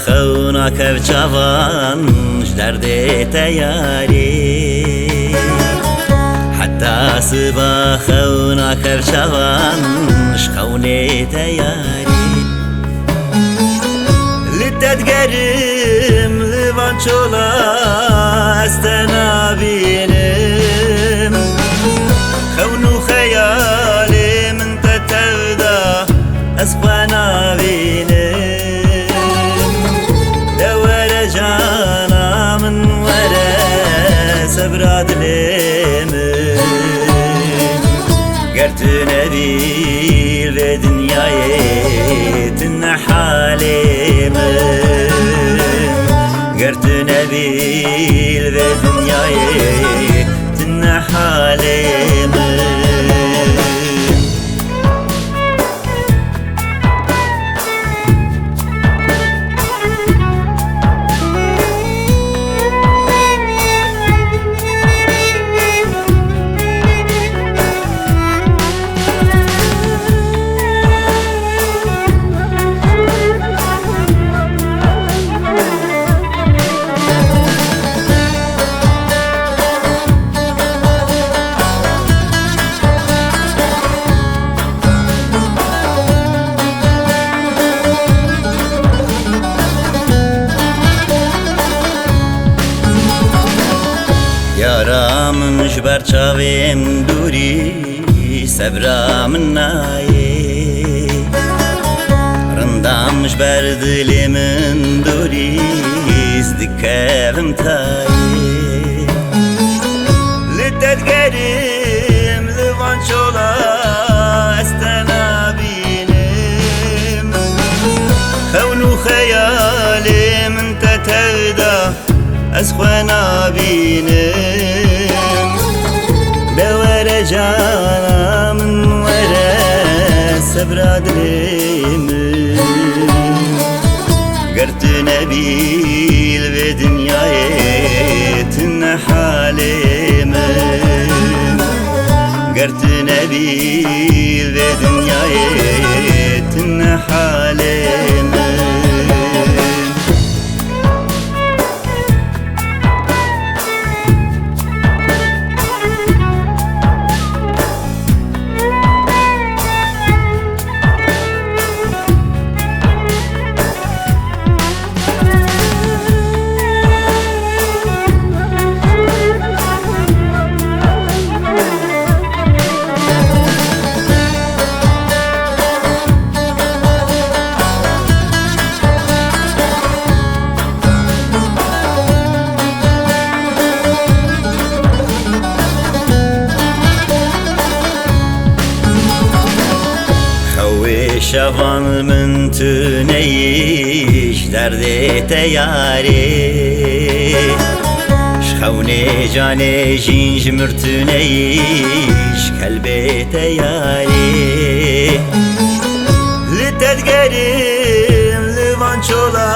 خونا كبچوان جدرده تياري حتى سبا خونا كبچوان شخوني تياري لتدقرم لبان چولا استنا بينم خونو خيالي من تتودا اسخوانا بينم دور جانا من ورا سبراد ليم قرت نبيل في دنياي تنحالي قرت نبيل في دنياي تنحالي يارا من جبر چاویم دوری سبرا من نایی رندام جبر دلی من دوری ازدکاوم تایی لتدگرم لوان چولا استنا بینم خونو خیالی من تتودا اسخوانا بينم دور جانا من ورا سبراد ليم قرت نبيل في دنياي تنحالي قرت نبيل في دنياي تنحالي شوان من تنيش دردي تياري شخوني جاني جينج مرتنيش قلبي تياري لتدقرم لوان چولا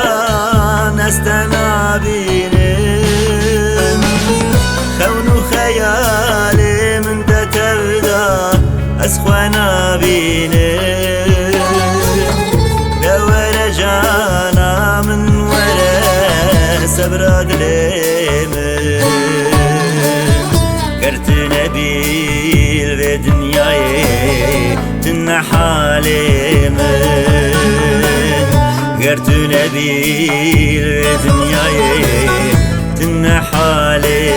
نستنا بينم خونو خيالي من تتودا اسخوانا بينم جانا من ورا سبراد ليم قرت نبيل في دنياي تنحالي قرت نبيل في دنياي تنحالي